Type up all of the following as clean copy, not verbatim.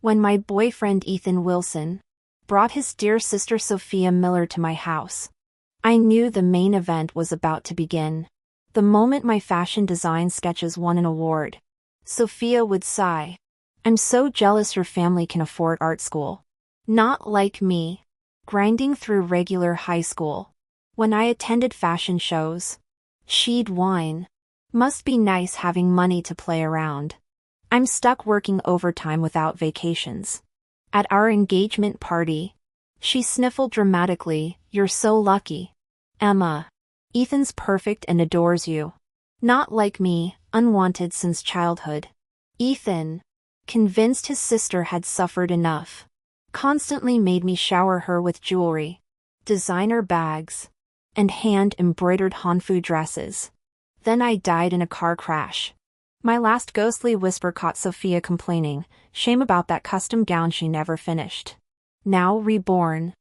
When my boyfriend Ethan Wilson brought his dear sister Sophia Miller to my house, I knew the main event was about to begin. The moment my fashion design sketches won an award, Sophia would sigh, "I'm so jealous your family can afford art school. Not like me, grinding through regular high school." When I attended fashion shows, she'd whine, "Must be nice having money to play around. I'm stuck working overtime without vacations." At our engagement party, she sniffled dramatically, "You're so lucky, Emma. Ethan's perfect and adores you. Not like me, unwanted since childhood." Ethan, convinced his sister had suffered enough, constantly made me shower her with jewelry, designer bags, and hand-embroidered hanfu dresses. Then I died in a car crash. My last ghostly whisper caught Sophia complaining, shame about that custom gown she never finished. Now reborn,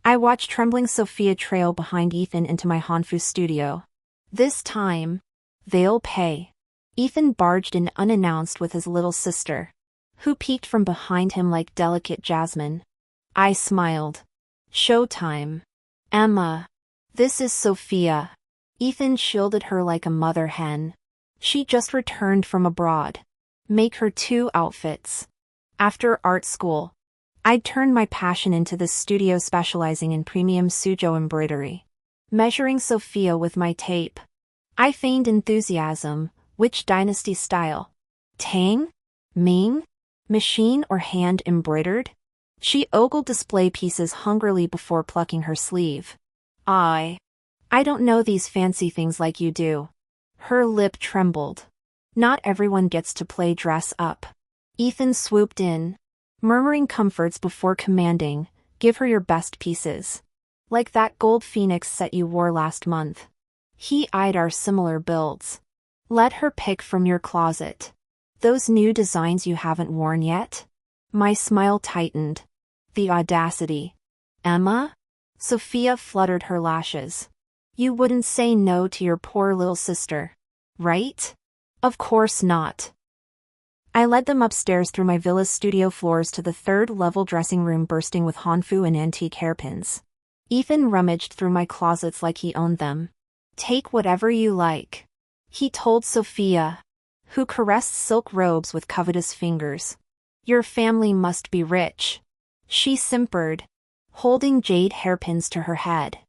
I watched trembling Sophia trail behind Ethan into my hanfu studio. This time, they'll pay. Ethan barged in unannounced with his little sister, who peeked from behind him like delicate jasmine. I smiled. "Showtime. Emma. This is Sophia." Ethan shielded her like a mother hen. "She just returned from abroad. Make her 2 outfits." After art school, I'd turned my passion into this studio specializing in premium sujo embroidery. Measuring Sophia with my tape, I feigned enthusiasm. "Which dynasty style? Tang? Ming? Machine or hand embroidered?" She ogled display pieces hungrily before plucking her sleeve. I don't know these fancy things like you do." Her lip trembled. "Not everyone gets to play dress up." Ethan swooped in, murmuring comforts before commanding, "Give her your best pieces. Like that gold phoenix set you wore last month." He eyed our similar builds. "Let her pick from your closet. Those new designs you haven't worn yet?" My smile tightened. The audacity. "Emma?" Sophia fluttered her lashes. "You wouldn't say no to your poor little sister, right?" "Of course not." I led them upstairs through my villa's studio floors to the 3rd-level dressing room bursting with hanfu and antique hairpins. Ethan rummaged through my closets like he owned them. "Take whatever you like," he told Sophia, who caressed silk robes with covetous fingers. "Your family must be rich." She simpered, holding jade hairpins to her head.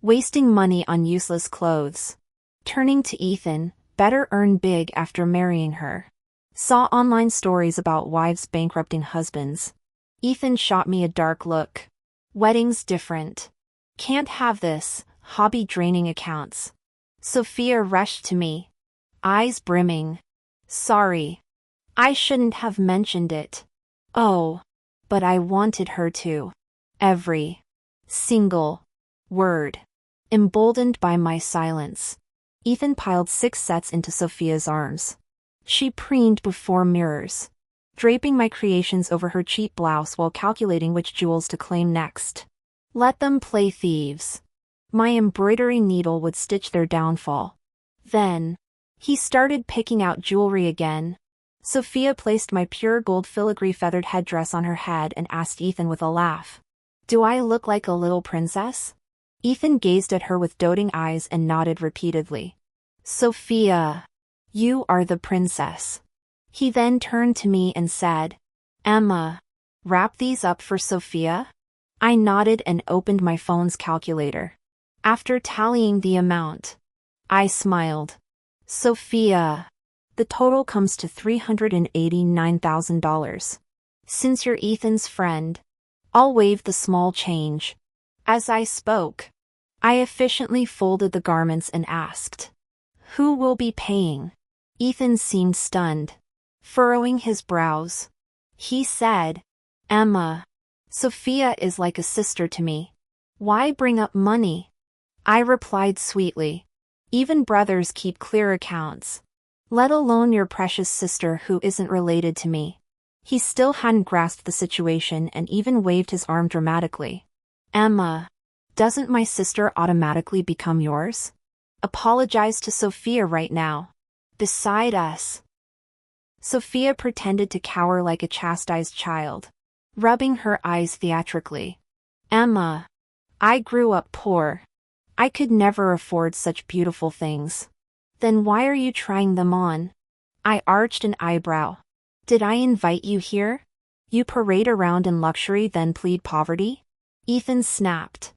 "Wasting money on useless clothes." Turning to Ethan, "Better earn big after marrying her." Saw online stories about wives bankrupting husbands. Ethan shot me a dark look. "Wedding's different. Can't have this, hobby draining accounts." Sophia rushed to me, eyes brimming. "Sorry. I shouldn't have mentioned it." "Oh. But I wanted her to." Every single word. Emboldened by my silence, Ethan piled 6 sets into Sophia's arms. She preened before mirrors, draping my creations over her cheap blouse while calculating which jewels to claim next. Let them play thieves. My embroidery needle would stitch their downfall. Then, he started picking out jewelry again. Sophia placed my pure gold filigree feathered headdress on her head and asked Ethan with a laugh, "Do I look like a little princess?" Ethan gazed at her with doting eyes and nodded repeatedly. "Sophia, you are the princess." He then turned to me and said, "Emma, wrap these up for Sophia?" I nodded and opened my phone's calculator. After tallying the amount, I smiled. "Sophia, the total comes to $389,000. Since you're Ethan's friend, I'll waive the small change." As I spoke, I efficiently folded the garments and asked, "Who will be paying?" Ethan seemed stunned, furrowing his brows. He said, "Emma, Sophia is like a sister to me. Why bring up money?" I replied sweetly, "Even brothers keep clear accounts. Let alone your precious sister who isn't related to me." He still hadn't grasped the situation and even waved his arm dramatically. "Emma, doesn't my sister automatically become yours? Apologize to Sophia right now. Beside us." Sophia pretended to cower like a chastised child. rubbing her eyes theatrically. Emma, I grew up poor. I could never afford such beautiful things. Then why are you trying them on? I arched an eyebrow. Did I invite you here? You parade around in luxury then plead poverty? Ethan snapped.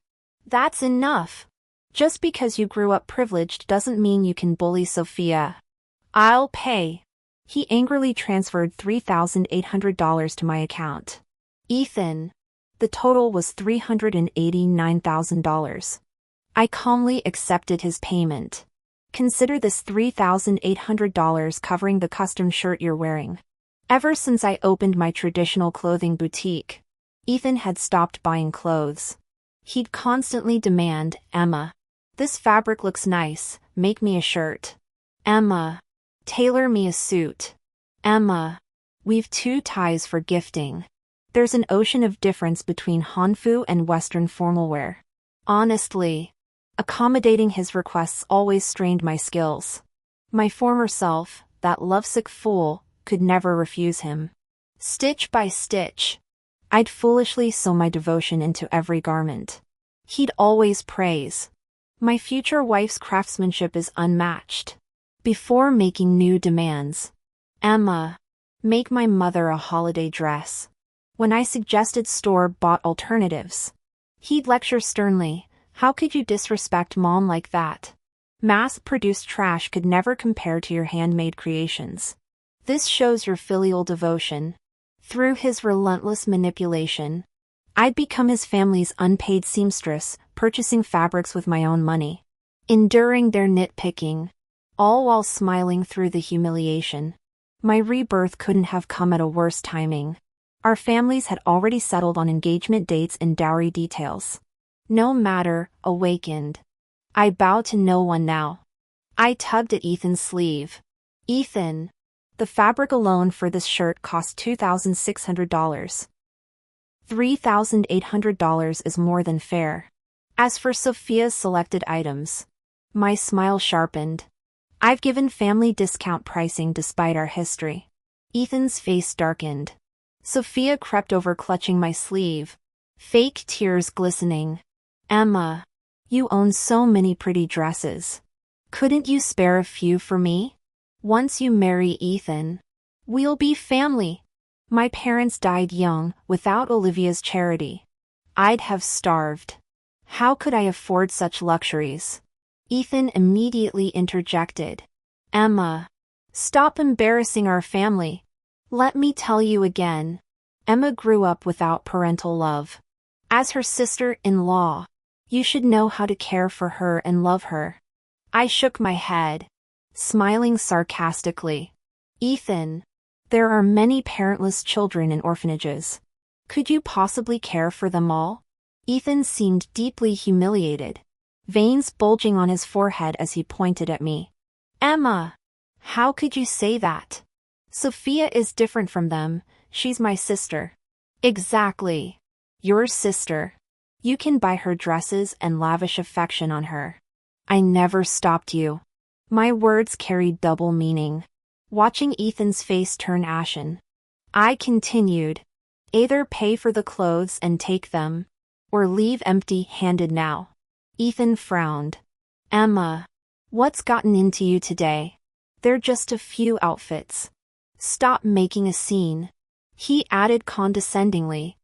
That's enough. Just because you grew up privileged doesn't mean you can bully Sophia. I'll pay. He angrily transferred $3,800 to my account. Ethan. The total was $389,000. I calmly accepted his payment. Consider this $3,800 covering the custom shirt you're wearing. Ever since I opened my traditional clothing boutique, Ethan had stopped buying clothes. He'd constantly demand, Emma, this fabric looks nice, make me a shirt. Emma, tailor me a suit. Emma, weave 2 ties for gifting. There's an ocean of difference between hanfu and Western formal wear. Honestly, accommodating his requests always strained my skills. My former self, that lovesick fool, could never refuse him. Stitch by stitch, I'd foolishly sew my devotion into every garment. He'd always praise. My future wife's craftsmanship is unmatched. Before making new demands, Emma, make my mother a holiday dress. When I suggested store-bought alternatives, he'd lecture sternly, how could you disrespect mom like that? Mass-produced trash could never compare to your handmade creations. This shows your filial devotion. Through his relentless manipulation, I'd become his family's unpaid seamstress, purchasing fabrics with my own money, enduring their nitpicking, all while smiling through the humiliation. My rebirth couldn't have come at a worse timing. Our families had already settled on engagement dates and dowry details. No matter, awakened. I bowed to no one now. I tugged at Ethan's sleeve. Ethan, the fabric alone for this shirt cost $2,600. $3,800 is more than fair. As for Sophia's selected items, my smile sharpened. I've given family discount pricing despite our history. Ethan's face darkened. Sophia crept over, clutching my sleeve, fake tears glistening. Emma, you own so many pretty dresses. Couldn't you spare a few for me? Once you marry Ethan, we'll be family. My parents died young, without Olivia's charity. I'd have starved. How could I afford such luxuries? Ethan immediately interjected. Emma, stop embarrassing our family. Let me tell you again. Emma grew up without parental love. As her sister-in-law, you should know how to care for her and love her. I shook my head, smiling sarcastically. Ethan, there are many parentless children in orphanages. Could you possibly care for them all? Ethan seemed deeply humiliated, veins bulging on his forehead as he pointed at me. Emma, how could you say that? Sophia is different from them, she's my sister. Exactly. Your sister. You can buy her dresses and lavish affection on her. I never stopped you. My words carried double meaning. Watching Ethan's face turn ashen, I continued. Either pay for the clothes and take them, or leave empty-handed now. Ethan frowned. Emma, what's gotten into you today? They're just a few outfits. Stop making a scene. He added condescendingly.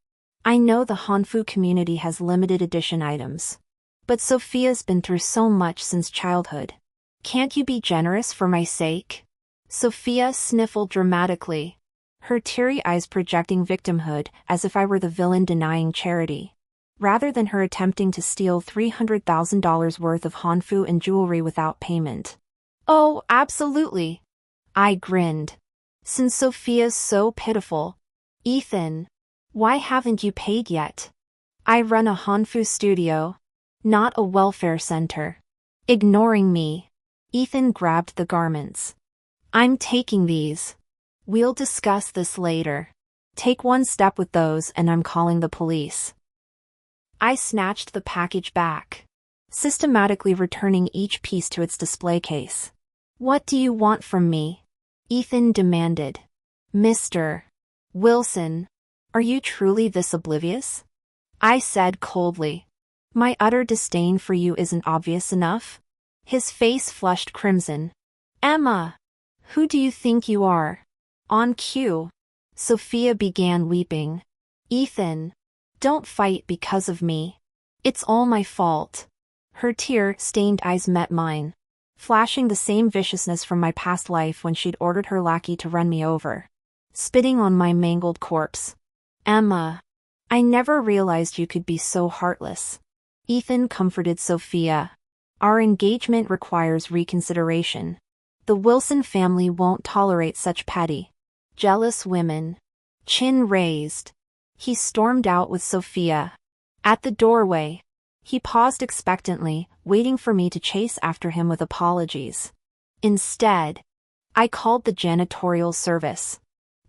I know the hanfu community has limited edition items, but Sophia's been through so much since childhood. Can't you be generous for my sake? Sophia sniffled dramatically, her teary eyes projecting victimhood as if I were the villain denying charity, rather than her attempting to steal $300,000 worth of hanfu and jewelry without payment. Oh, absolutely. I grinned. Since Sophia's so pitiful, Ethan, why haven't you paid yet? I run a hanfu studio, not a welfare center. Ignoring me, Ethan grabbed the garments. I'm taking these. We'll discuss this later. Take one step with those and I'm calling the police. I snatched the package back, systematically returning each piece to its display case. What do you want from me? Ethan demanded. Mr. Wilson, Are you truly this oblivious? I said coldly. My utter disdain for you isn't obvious enough? His face flushed crimson. Emma! Who do you think you are? On cue, Sophia began weeping. Ethan! Don't fight because of me. It's all my fault. Her tear-stained eyes met mine, flashing the same viciousness from my past life when she'd ordered her lackey to run me over, spitting on my mangled corpse. Emma! I never realized you could be so heartless. Ethan comforted Sophia. Our engagement requires reconsideration. The Wilson family won't tolerate such petty, jealous women. Chin raised, he stormed out with Sophia. At the doorway, he paused expectantly, waiting for me to chase after him with apologies. Instead, I called the janitorial service.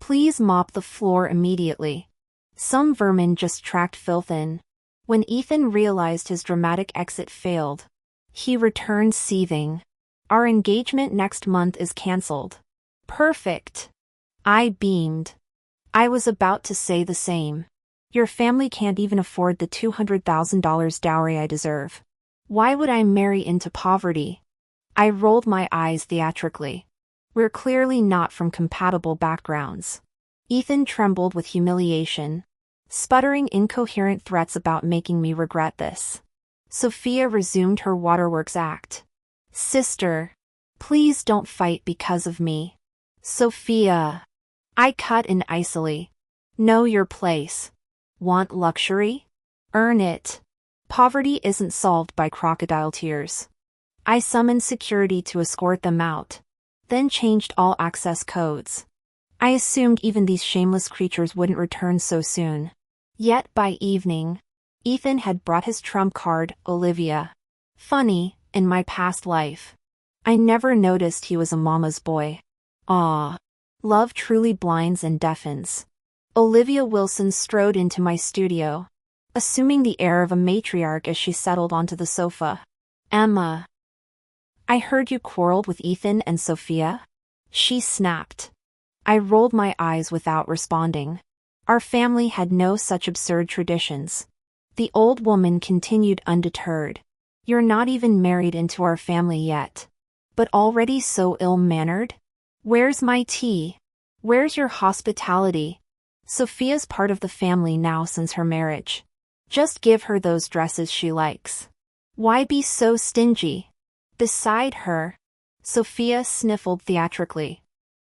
Please mop the floor immediately. Some vermin just tracked filth in. When Ethan realized his dramatic exit failed, he returned seething. Our engagement next month is cancelled. Perfect. I beamed. I was about to say the same. Your family can't even afford the $200,000 dowry I deserve. Why would I marry into poverty? I rolled my eyes theatrically. We're clearly not from compatible backgrounds. Ethan trembled with humiliation, sputtering incoherent threats about making me regret this. Sophia resumed her waterworks act. Sister, please don't fight because of me. Sophia. I cut in icily. Know your place. Want luxury? Earn it. Poverty isn't solved by crocodile tears. I summoned security to escort them out, then changed all access codes. I assumed even these shameless creatures wouldn't return so soon. Yet by evening, Ethan had brought his trump card, Olivia. Funny, in my past life, I never noticed he was a mama's boy. Ah, love truly blinds and deafens. Olivia Wilson strode into my studio, assuming the air of a matriarch as she settled onto the sofa. Emma. I heard you quarreled with Ethan and Sophia? She snapped. I rolled my eyes without responding. Our family had no such absurd traditions. The old woman continued undeterred. You're not even married into our family yet. But already so ill-mannered? Where's my tea? Where's your hospitality? Sophia's part of the family now since her marriage. Just give her those dresses she likes. Why be so stingy? Beside her, Sophia sniffled theatrically.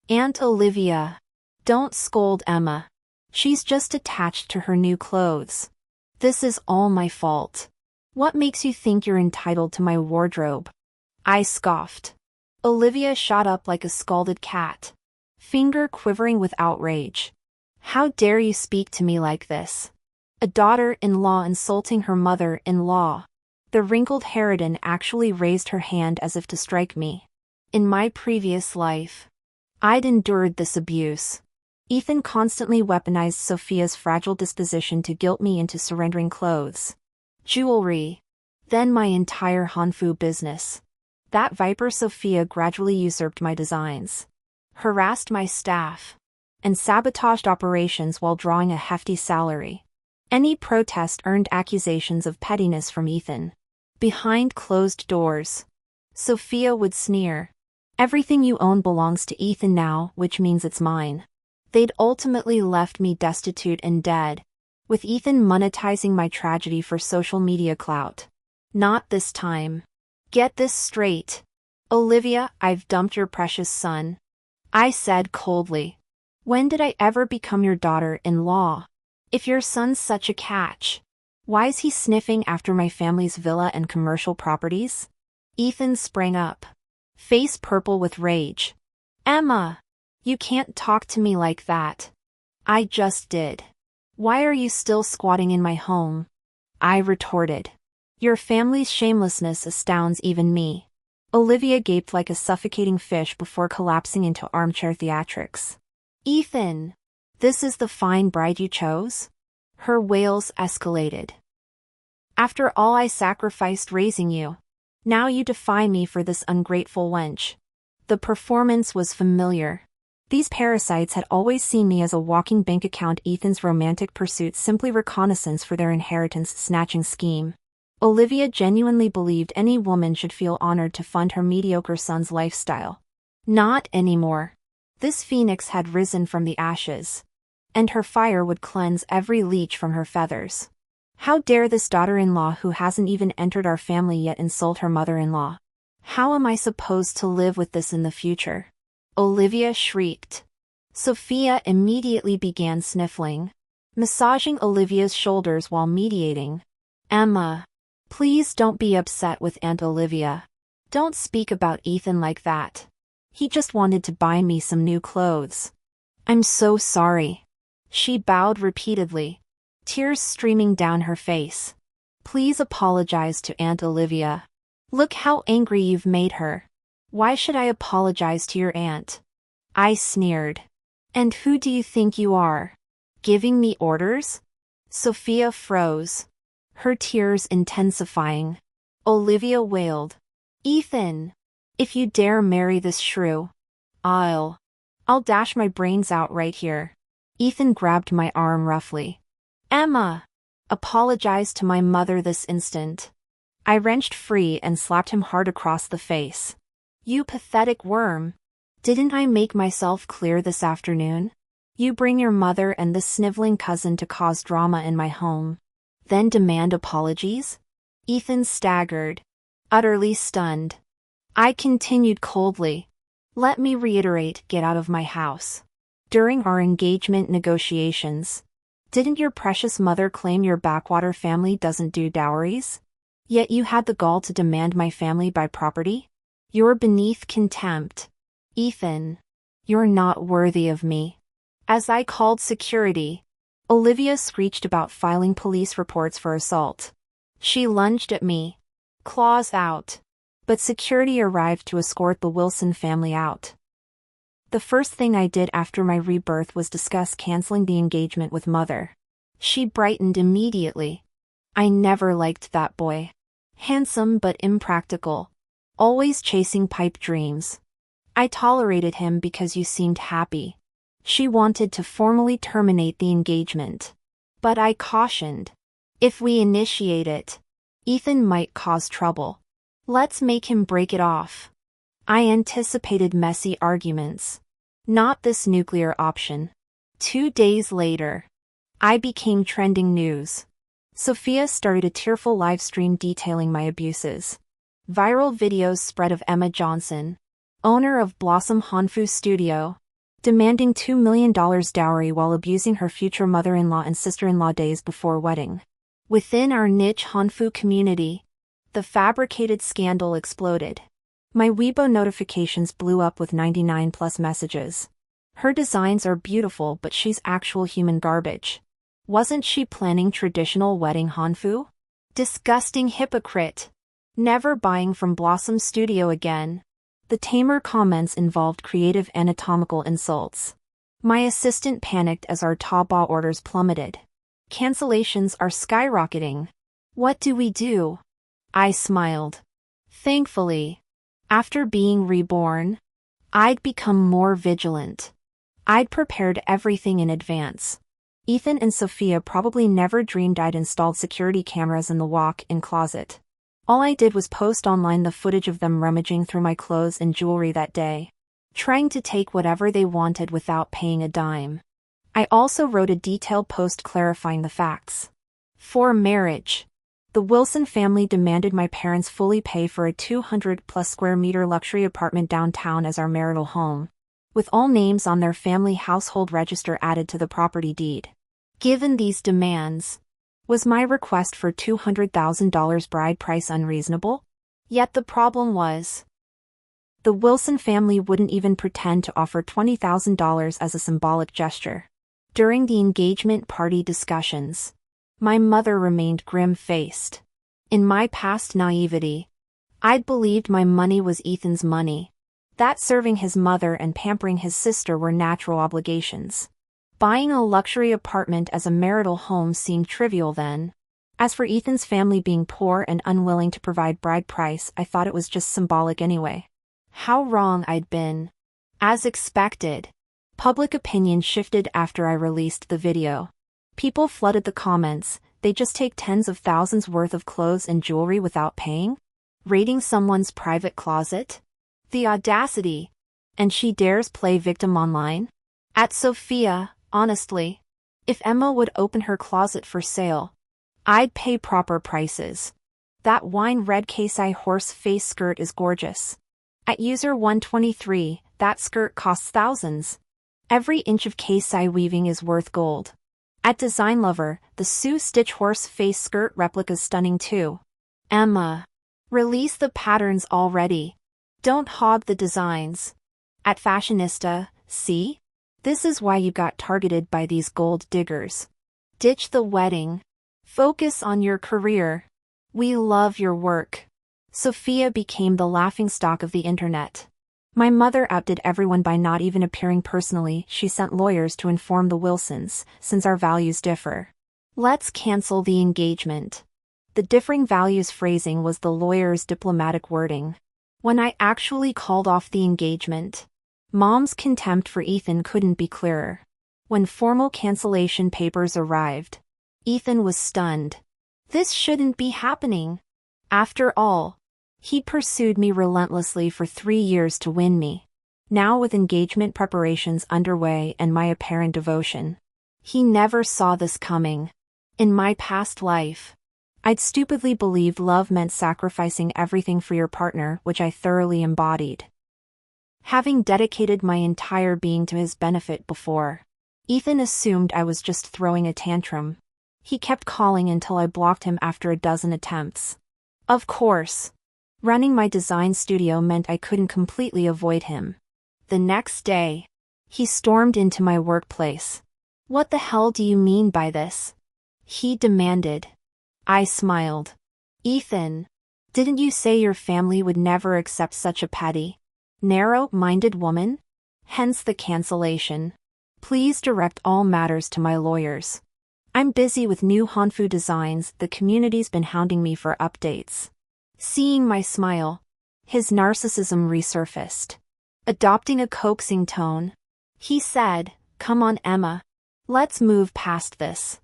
Aunt Olivia. Don't scold Emma. She's just attached to her new clothes. This is all my fault. What makes you think you're entitled to my wardrobe? I scoffed. Olivia shot up like a scalded cat, finger quivering with outrage. How dare you speak to me like this? A daughter-in-law insulting her mother-in-law. The wrinkled harridan actually raised her hand as if to strike me. In my previous life, I'd endured this abuse. Ethan constantly weaponized Sophia's fragile disposition to guilt me into surrendering clothes, jewelry, then my entire hanfu business. That viper Sophia gradually usurped my designs, harassed my staff, and sabotaged operations while drawing a hefty salary. Any protest earned accusations of pettiness from Ethan. Behind closed doors, Sophia would sneer. Everything you own belongs to Ethan now, which means it's mine. They'd ultimately left me destitute and dead, with Ethan monetizing my tragedy for social media clout. Not this time. Get this straight. Olivia, I've dumped your precious son. I said coldly. When did I ever become your daughter-in-law? If your son's such a catch, why is he sniffing after my family's villa and commercial properties? Ethan sprang up, face purple with rage. Emma, you can't talk to me like that. I just did. Why are you still squatting in my home? I retorted. Your family's shamelessness astounds even me. Olivia gaped like a suffocating fish before collapsing into armchair theatrics. Ethan, this is the fine bride you chose? Her wails escalated. After all I sacrificed raising you, now you defy me for this ungrateful wench. The performance was familiar. These parasites had always seen me as a walking bank account. Ethan's romantic pursuits simply reconnaissance for their inheritance-snatching scheme. Olivia genuinely believed any woman should feel honored to fund her mediocre son's lifestyle. Not anymore. This phoenix had risen from the ashes, and her fire would cleanse every leech from her feathers. How dare this daughter-in-law who hasn't even entered our family yet insult her mother-in-law? How am I supposed to live with this in the future? Olivia shrieked. Sophia immediately began sniffling, massaging Olivia's shoulders while mediating. Emma, please don't be upset with Aunt Olivia. Don't speak about Ethan like that. He just wanted to buy me some new clothes. I'm so sorry. She bowed repeatedly, tears streaming down her face. Please apologize to Aunt Olivia. Look how angry you've made her. Why should I apologize to your aunt? I sneered. And who do you think you are? Giving me orders? Sophia froze, her tears intensifying. Olivia wailed. Ethan, if you dare marry this shrew, I'll dash my brains out right here. Ethan grabbed my arm roughly. Emma, apologize to my mother this instant. I wrenched free and slapped him hard across the face. You pathetic worm. Didn't I make myself clear this afternoon? You bring your mother and this sniveling cousin to cause drama in my home, then demand apologies? Ethan staggered, utterly stunned. I continued coldly. Let me reiterate, get out of my house. During our engagement negotiations, didn't your precious mother claim your backwater family doesn't do dowries? Yet you had the gall to demand my family buy property? You're beneath contempt. Ethan, you're not worthy of me. As I called security, Olivia screeched about filing police reports for assault. She lunged at me, claws out, but security arrived to escort the Wilson family out. The first thing I did after my rebirth was discuss canceling the engagement with Mother. She brightened immediately. I never liked that boy. Handsome but impractical, always chasing pipe dreams. I tolerated him because you seemed happy. She wanted to formally terminate the engagement. But I cautioned. If we initiate it, Ethan might cause trouble. Let's make him break it off. I anticipated messy arguments. Not this nuclear option. 2 days later, I became trending news. Sophia started a tearful live stream detailing my abuses. Viral videos spread of Emma Johnson, owner of Blossom Hanfu Studio, demanding $2 million dowry while abusing her future mother-in-law and sister-in-law days before wedding. Within our niche hanfu community, the fabricated scandal exploded. My Weibo notifications blew up with 99+ messages. Her designs are beautiful, but she's actual human garbage. Wasn't she planning traditional wedding hanfu? Disgusting hypocrite. Never buying from Blossom Studio again. The tamer comments involved creative anatomical insults. My assistant panicked as our Taobao orders plummeted. Cancellations are skyrocketing. What do we do? I smiled. Thankfully, after being reborn, I'd become more vigilant. I'd prepared everything in advance. Ethan and Sophia probably never dreamed I'd installed security cameras in the walk-in closet. All I did was post online the footage of them rummaging through my clothes and jewelry that day, trying to take whatever they wanted without paying a dime. I also wrote a detailed post clarifying the facts. For marriage, the Wilson family demanded my parents fully pay for a 200+ square meter luxury apartment downtown as our marital home, with all names on their family household register added to the property deed. Given these demands, was my request for $200,000 bride price unreasonable? Yet the problem was, the Wilson family wouldn't even pretend to offer $20,000 as a symbolic gesture. During the engagement party discussions, my mother remained grim-faced. In my past naivety, I'd believed my money was Ethan's money, that serving his mother and pampering his sister were natural obligations. Buying a luxury apartment as a marital home seemed trivial then. As for Ethan's family being poor and unwilling to provide bride price, I thought it was just symbolic anyway. How wrong I'd been. As expected, Public opinion shifted after I released the video. People flooded the comments. They just take tens of thousands worth of clothes and jewelry without paying? Raiding someone's private closet? The audacity! And she dares play victim online? At Sophia, honestly, if Emma would open her closet for sale, I'd pay proper prices. That wine red case-eye horse face skirt is gorgeous. At user 123, that skirt costs thousands. Every inch of case-eye weaving is worth gold. At Design Lover, the Sue Stitch horse face skirt replica's stunning too. Emma, release the patterns already. Don't hog the designs. At Fashionista, see? This is why you got targeted by these gold diggers. Ditch the wedding. Focus on your career. We love your work. Sophia became the laughingstock of the internet. My mother outdid everyone by not even appearing personally. She sent lawyers to inform the Wilsons, since our values differ. Let's cancel the engagement. The differing values phrasing was the lawyer's diplomatic wording. When I actually called off the engagement, Mom's contempt for Ethan couldn't be clearer. When formal cancellation papers arrived, Ethan was stunned. This shouldn't be happening. After all, he pursued me relentlessly for 3 years to win me. Now with engagement preparations underway and my apparent devotion, he never saw this coming. In my past life, I'd stupidly believed love meant sacrificing everything for your partner, which I thoroughly embodied. Having dedicated my entire being to his benefit before, Ethan assumed I was just throwing a tantrum. He kept calling until I blocked him after a dozen attempts. Of course, running my design studio meant I couldn't completely avoid him. The next day, he stormed into my workplace. What the hell do you mean by this? He demanded. I smiled. Ethan, didn't you say your family would never accept such a petty, narrow-minded woman? Hence the cancellation. Please direct all matters to my lawyers. I'm busy with new hanfu designs. The community's been hounding me for updates. Seeing my smile, his narcissism resurfaced. Adopting a coaxing tone, he said, "Come on, Emma. Let's move past this.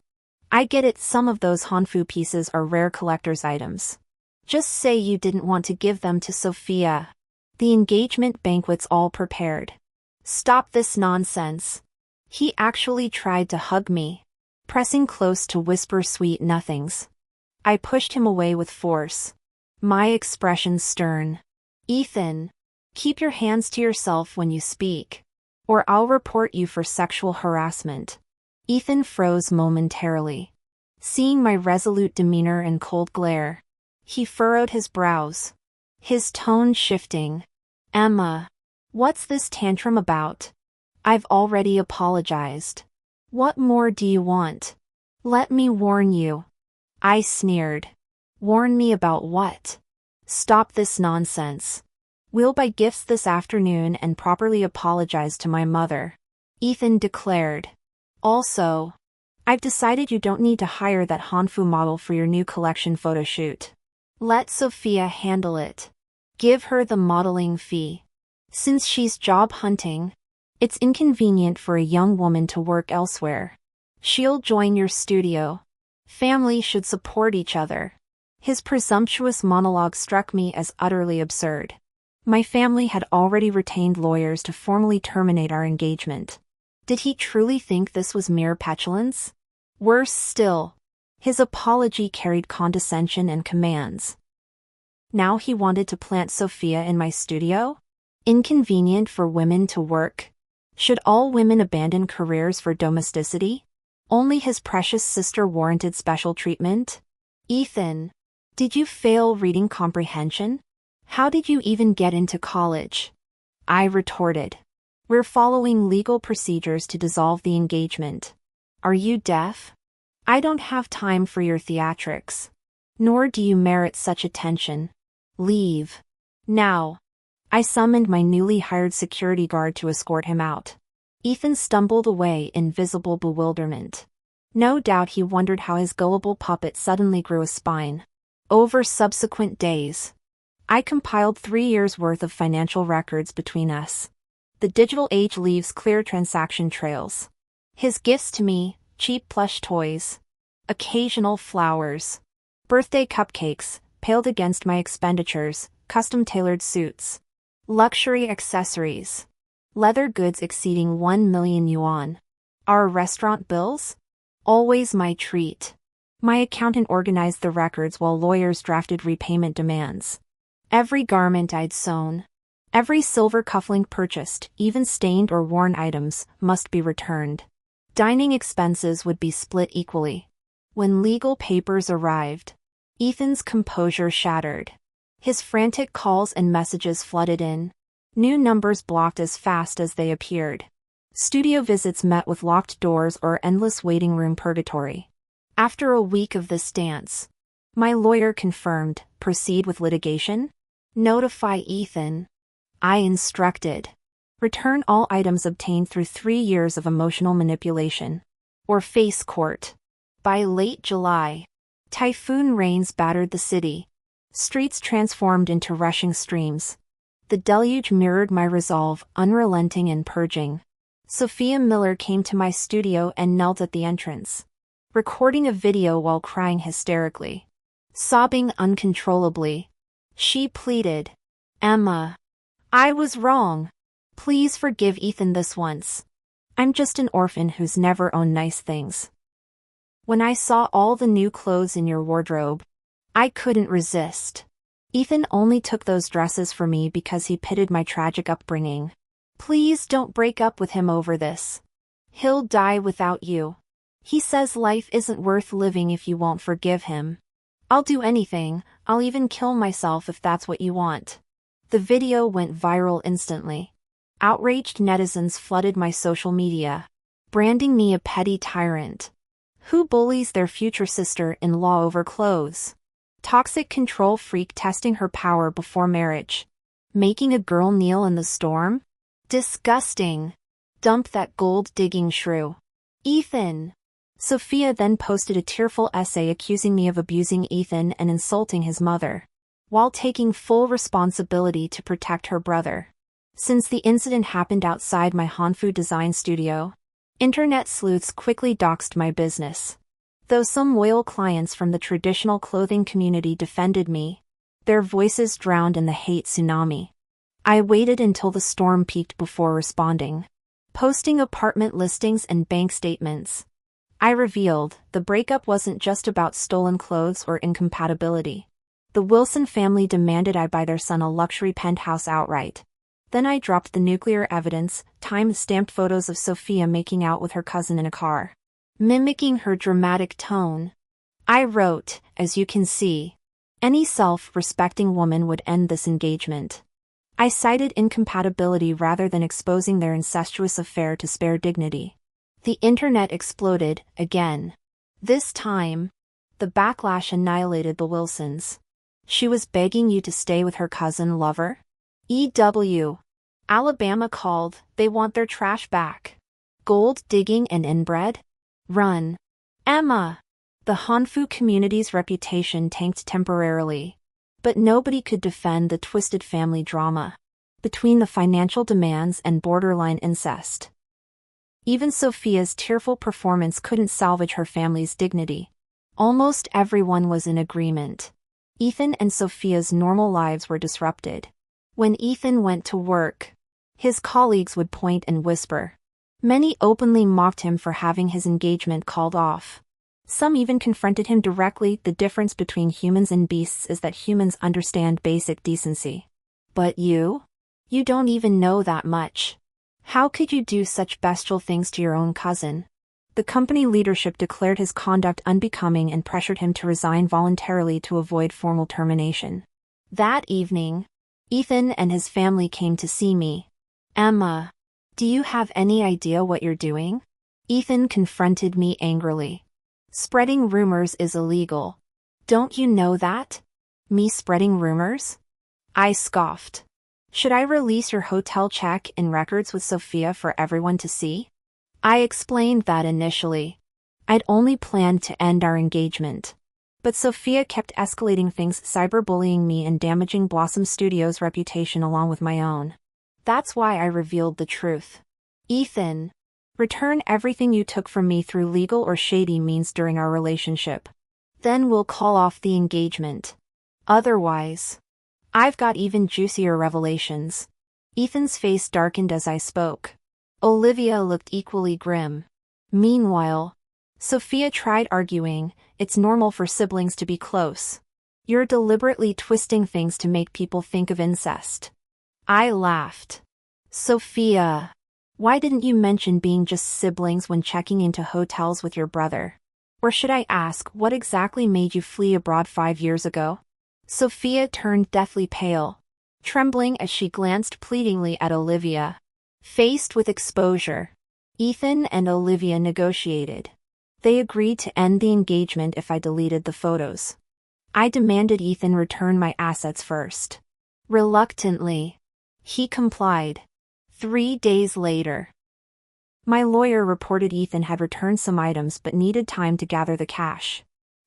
I get it, some of those hanfu pieces are rare collector's items. Just say you didn't want to give them to Sophia. The engagement banquet's all prepared. Stop this nonsense." He actually tried to hug me, pressing close to whisper sweet nothings. I pushed him away with force, my expression stern. Ethan, keep your hands to yourself when you speak, or I'll report you for sexual harassment. Ethan froze momentarily. Seeing my resolute demeanor and cold glare, he furrowed his brows, his tone shifting. Emma, what's this tantrum about? I've already apologized. What more do you want? Let me warn you. I sneered. Warn me about what? Stop this nonsense. We'll buy gifts this afternoon and properly apologize to my mother, Ethan declared. Also, I've decided you don't need to hire that hanfu model for your new collection photo shoot. Let Sophia handle it. Give her the modeling fee. Since she's job hunting, it's inconvenient for a young woman to work elsewhere. She'll join your studio. Family should support each other. His presumptuous monologue struck me as utterly absurd. My family had already retained lawyers to formally terminate our engagement. Did he truly think this was mere petulance? Worse still, his apology carried condescension and commands. Now he wanted to plant Sophia in my studio? Inconvenient for women to work? Should all women abandon careers for domesticity? Only his precious sister warranted special treatment? Ethan, did you fail reading comprehension? How did you even get into college? I retorted. We're following legal procedures to dissolve the engagement. Are you deaf? I don't have time for your theatrics. Nor do you merit such attention. Leave. Now. I summoned my newly hired security guard to escort him out. Ethan stumbled away in visible bewilderment. No doubt he wondered how his gullible puppet suddenly grew a spine. Over subsequent days, I compiled 3 years' worth of financial records between us. The digital age leaves clear transaction trails. His gifts to me, cheap plush toys, occasional flowers, birthday cupcakes, paled against my expenditures, custom-tailored suits, luxury accessories, leather goods exceeding 1 million yuan. Our restaurant bills? Always my treat. My accountant organized the records while lawyers drafted repayment demands. Every garment I'd sewn, every silver cufflink purchased, even stained or worn items, must be returned. Dining expenses would be split equally. When legal papers arrived, Ethan's composure shattered. His frantic calls and messages flooded in. New numbers blocked as fast as they appeared. Studio visits met with locked doors or endless waiting room purgatory. After a week of this dance, my lawyer confirmed, proceed with litigation? Notify Ethan. I instructed. Return all items obtained through 3 years of emotional manipulation. Or face court. By late July, typhoon rains battered the city. Streets transformed into rushing streams. The deluge mirrored my resolve, unrelenting and purging. Sophia Miller came to my studio and knelt at the entrance, recording a video while crying hysterically. Sobbing uncontrollably, she pleaded, "Emma, I was wrong. Please forgive Ethan this once. I'm just an orphan who's never owned nice things. When I saw all the new clothes in your wardrobe, I couldn't resist. Ethan only took those dresses for me because he pitied my tragic upbringing. Please don't break up with him over this. He'll die without you. He says life isn't worth living if you won't forgive him. I'll do anything, I'll even kill myself if that's what you want." The video went viral instantly. Outraged netizens flooded my social media, branding me a petty tyrant who bullies their future sister-in-law over clothes. Toxic control freak testing her power before marriage. Making a girl kneel in the storm? Disgusting. Dump that gold-digging shrew. Ethan. Sophia then posted a tearful essay accusing me of abusing Ethan and insulting his mother, while taking full responsibility to protect her brother. Since the incident happened outside my hanfu design studio, internet sleuths quickly doxed my business. Though some loyal clients from the traditional clothing community defended me, their voices drowned in the hate tsunami. I waited until the storm peaked before responding, posting apartment listings and bank statements. I revealed the breakup wasn't just about stolen clothes or incompatibility. The Wilson family demanded I buy their son a luxury penthouse outright. Then I dropped the nuclear evidence, time-stamped photos of Sophia making out with her cousin in a car, mimicking her dramatic tone. I wrote, "As you can see, any self-respecting woman would end this engagement." I cited incompatibility rather than exposing their incestuous affair to spare dignity. The internet exploded, again. This time, the backlash annihilated the Wilsons. "She was begging you to stay with her cousin lover? EW. Alabama called, they want their trash back. Gold digging and inbred? Run. Emma." The hanfu community's reputation tanked temporarily. But nobody could defend the twisted family drama between the financial demands and borderline incest. Even Sophia's tearful performance couldn't salvage her family's dignity. Almost everyone was in agreement. Ethan and Sophia's normal lives were disrupted. When Ethan went to work, his colleagues would point and whisper. Many openly mocked him for having his engagement called off. Some even confronted him directly. The difference between humans and beasts is that humans understand basic decency. But you? You don't even know that much. How could you do such bestial things to your own cousin? The company leadership declared his conduct unbecoming and pressured him to resign voluntarily to avoid formal termination. That evening, Ethan and his family came to see me. "Emma, do you have any idea what you're doing?" Ethan confronted me angrily. "Spreading rumors is illegal. Don't you know that?" Me spreading rumors? I scoffed. "Should I release your hotel check-in records with Sophia for everyone to see?" I explained that initially, I'd only planned to end our engagement. But Sophia kept escalating things, cyberbullying me and damaging Blossom Studios' reputation along with my own. That's why I revealed the truth. Ethan, return everything you took from me through legal or shady means during our relationship. Then we'll call off the engagement. Otherwise, I've got even juicier revelations. Ethan's face darkened as I spoke. Olivia looked equally grim. Meanwhile, Sophia tried arguing, it's normal for siblings to be close. You're deliberately twisting things to make people think of incest. I laughed. Sophia, why didn't you mention being just siblings when checking into hotels with your brother? Or should I ask, what exactly made you flee abroad 5 years ago? Sophia turned deathly pale, trembling as she glanced pleadingly at Olivia. Faced with exposure, Ethan and Olivia negotiated. They agreed to end the engagement if I deleted the photos. I demanded Ethan return my assets first. Reluctantly, he complied. 3 days later, my lawyer reported Ethan had returned some items but needed time to gather the cash.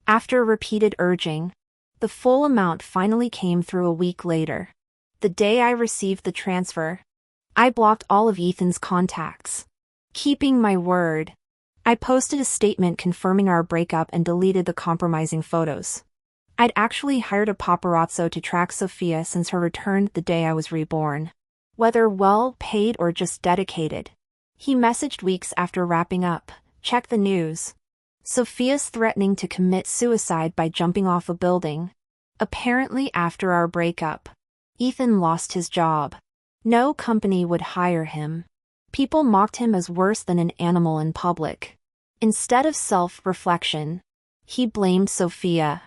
After repeated urging, the full amount finally came through a week later. The day I received the transfer, I blocked all of Ethan's contacts. Keeping my word, I posted a statement confirming our breakup and deleted the compromising photos. I'd actually hired a paparazzo to track Sophia since her return the day I was reborn. Whether well paid or just dedicated, he messaged weeks after wrapping up, check the news. Sophia's threatening to commit suicide by jumping off a building. Apparently after our breakup, Ethan lost his job. No company would hire him. People mocked him as worse than an animal in public. Instead of self-reflection, he blamed Sophia.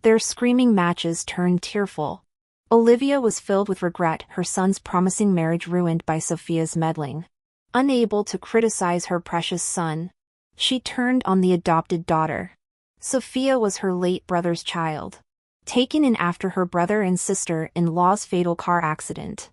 Their screaming matches turned tearful. Olivia was filled with regret, her son's promising marriage ruined by Sophia's meddling. Unable to criticize her precious son, she turned on the adopted daughter. Sophia was her late brother's child, taken in after her brother and sister-in-law's fatal car accident.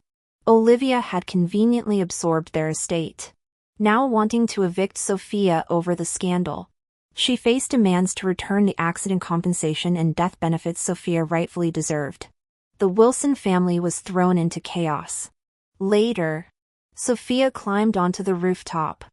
Olivia had conveniently absorbed their estate. Now wanting to evict Sophia over the scandal, she faced demands to return the accident compensation and death benefits Sophia rightfully deserved. The Wilson family was thrown into chaos. Later, Sophia climbed onto the rooftop,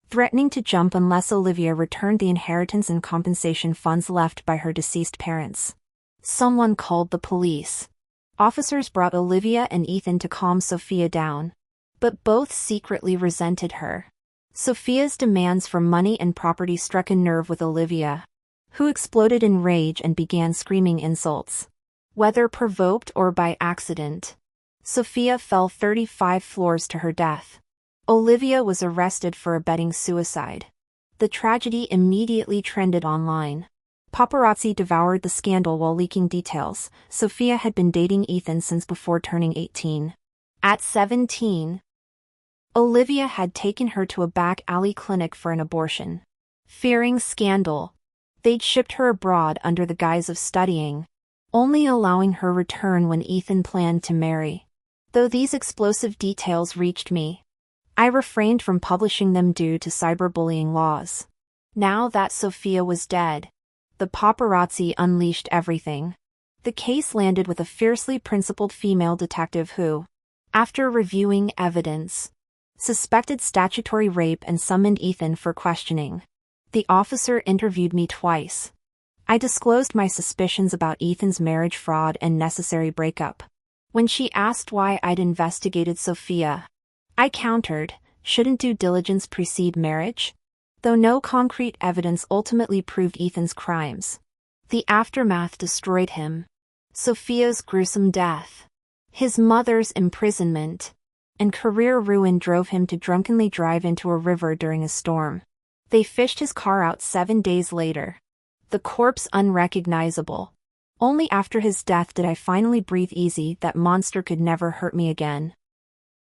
threatening to jump unless Olivia returned the inheritance and compensation funds left by her deceased parents. Someone called the police. Officers brought Olivia and Ethan to calm Sophia down, but both secretly resented her. Sophia's demands for money and property struck a nerve with Olivia, who exploded in rage and began screaming insults. Whether provoked or by accident, Sophia fell 35 floors to her death. Olivia was arrested for abetting suicide. The tragedy immediately trended online. Paparazzi devoured the scandal while leaking details. Sophia had been dating Ethan since before turning 18. At 17, Olivia had taken her to a back alley clinic for an abortion. Fearing scandal, they'd shipped her abroad under the guise of studying, only allowing her return when Ethan planned to marry. Though these explosive details reached me, I refrained from publishing them due to cyberbullying laws. Now that Sophia was dead, the paparazzi unleashed everything. The case landed with a fiercely principled female detective who, after reviewing evidence, suspected statutory rape and summoned Ethan for questioning. The officer interviewed me twice. I disclosed my suspicions about Ethan's marriage fraud and necessary breakup. When she asked why I'd investigated Sophia, I countered, shouldn't due diligence precede marriage? Though no concrete evidence ultimately proved Ethan's crimes, the aftermath destroyed him. Sophia's gruesome death, his mother's imprisonment, and career ruin drove him to drunkenly drive into a river during a storm. They fished his car out 7 days later, the corpse unrecognizable. Only after his death did I finally breathe easy that monster could never hurt me again.